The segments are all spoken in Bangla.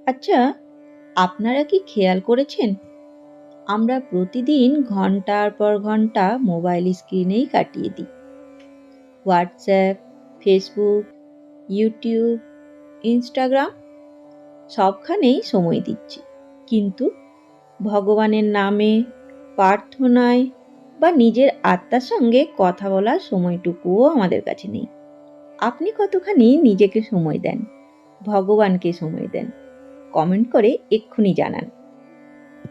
আচ্ছা, আপনারা কি খেয়াল করেছেন আমরা প্রতিদিন ঘন্টার পর ঘন্টা মোবাইল স্ক্রিনেই কাটিয়ে দিই। হোয়াটসঅ্যাপ, ফেসবুক, ইউটিউব, ইনস্টাগ্রাম সবখানেই সময় দিচ্ছি, কিন্তু ভগবানের নামে, প্রার্থনায় বা নিজের আত্মার সঙ্গে কথা বলার সময়টুকুও আমাদের কাছে নেই। আপনি কতখানি নিজেকে সময় দেন, ভগবানকে সময় দেন? কমেন্ট করে এক্ষুনি জানান।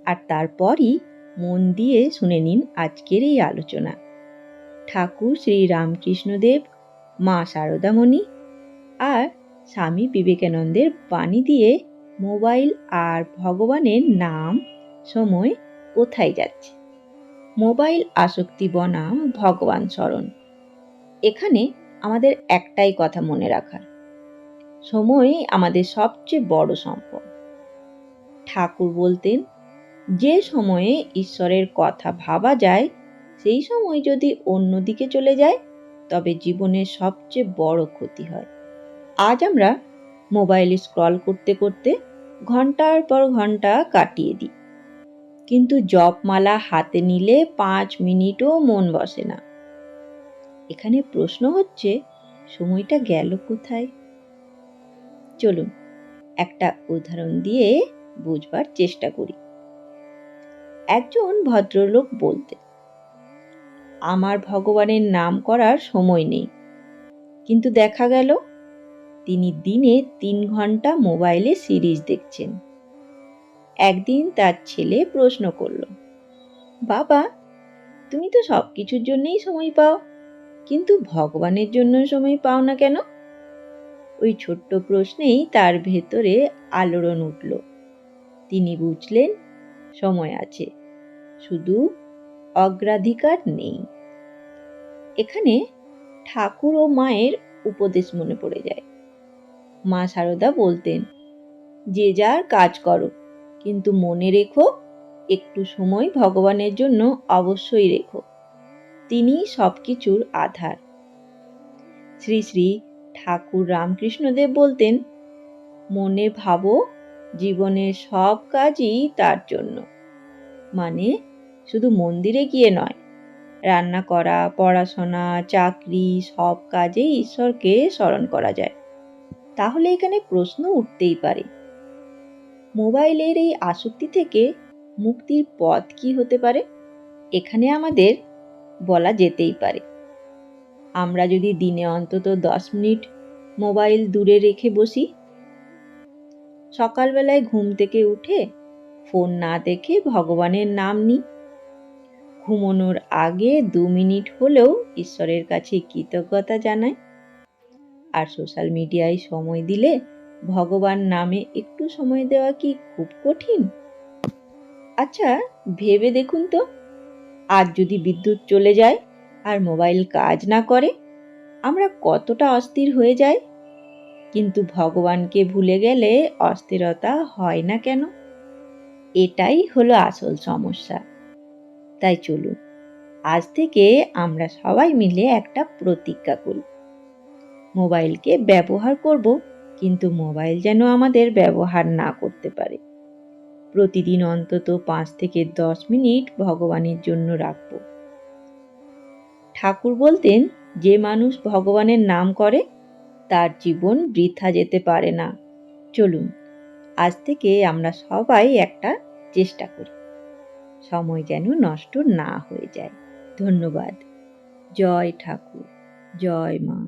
আর তারপরই মন দিয়ে শুনে নিন আজকের এই আলোচনা। ঠাকুর শ্রী রামকৃষ্ণদেব, মা শারদামণি আর স্বামী বিবেকানন্দের বাণী দিয়ে মোবাইল আর ভগবানের নাম সময় কোথায় যাচ্ছে। মোবাইল আসক্তি বনাম ভগবান স্মরণ। এখানে আমাদের একটাই কথা মনে রাখার, সময়ই আমাদের সবচেয়ে বড় সম্পদ। ঠাকুর বলতেন, যে সময়ে ঈশ্বরের কথা ভাবা যায় সেই সময় যদি অন্যদিকে চলে যায় তবে জীবনের সবচেয়ে বড় ক্ষতি হয়। আজ আমরা মোবাইল স্ক্রল করতে করতে ঘন্টার পর ঘন্টা কাটিয়ে দিই, কিন্তু জপমালা হাতে নিলে 5 মিনিটও মন বসে না। এখানে প্রশ্ন হচ্ছে, সময়টা গেল কোথায়? চলুন একটা উদাহরণ দিয়ে বুঝবার চেষ্টা করি। একজন ভদ্রলোক বলতেন, আমার ভগবানের নাম করার সময় নেই, কিন্তু দেখা গেল তিনি দিনে 3 ঘন্টা মোবাইলে সিরিজ দেখছেন। একদিন তার ছেলে প্রশ্ন করল, বাবা, তুমি তো সবকিছুর জন্যই সময় পাও, কিন্তু ভগবানের জন্য সময় পাও না কেন? ওই ছোট্ট প্রশ্নেই তার ভেতরে আলোড়ন উঠল। তিনি বুঝলেন, সময় আছে, শুধু অগ্রাধিকার নেই। এখানে ঠাকুর ও মায়ের উপদেশ মনে পড়ে যায়। মা শারদা বলতেন, যে যার কাজ করো, কিন্তু মনে রেখো একটু সময় ভগবানের জন্য অবশ্যই রেখো, তিনি সবকিছুর আধার। শ্রী শ্রী ঠাকুর রামকৃষ্ণদেব বলতেন, মনে ভাবো জীবনের সব কাজই তার জন্য। মানে শুধু মন্দিরে গিয়ে নয়, রান্না করা, পড়াশোনা, চাকরি সব কাজেই ঈশ্বরকে স্মরণ করা যায়। তাহলে এখানে প্রশ্ন উঠতেই পারে, মোবাইলের এই আসক্তি থেকে মুক্তির পথ কি হতে পারে? এখানে আমাদের বলা যেতেই পারে, আমরা যদি দিনে অন্তত 10 মিনিট মোবাইল দূরে রেখে বসি, সকালবেলায় ঘুম থেকে উঠে ফোন না দেখে ভগবানের নাম নিই, ঘুমানোর আগে 2 মিনিট হলেও ঈশ্বরের কাছে কৃতজ্ঞতা জানাই, আর সোশ্যাল মিডিয়ায় সময় দিলে ভগবান নামে একটু সময় দেওয়া কি খুব কঠিন? আচ্ছা, ভেবে দেখুন তো, আজ যদি বিদ্যুৎ চলে যায় আর মোবাইল কাজ না করে, আমরা কতটা অস্থির হয়ে যাই। কিন্তু ভগবানকে ভুলে গেলে অস্থিরতা হয় না কেন? এটাই হলো আসল সমস্যা। তাই চলুন আজ থেকে আমরা সবাই মিলে একটা প্রতিজ্ঞা করি, মোবাইলকে ব্যবহার করব, কিন্তু মোবাইল যেন আমাদের ব্যবহার না করতে পারে। প্রতিদিন অন্তত 5 থেকে 10 মিনিট ভগবানের জন্য রাখব। ঠাকুর বলতেন, যে মানুষ ভগবানের নাম করে তার জীবন বৃথা যেতে পারে না। চলুন আজ থেকে আমরা সবাই একটা চেষ্টা করি, সময় যেন নষ্ট না হয়ে যায়। ধন্যবাদ। জয় ঠাকুর, জয় মা।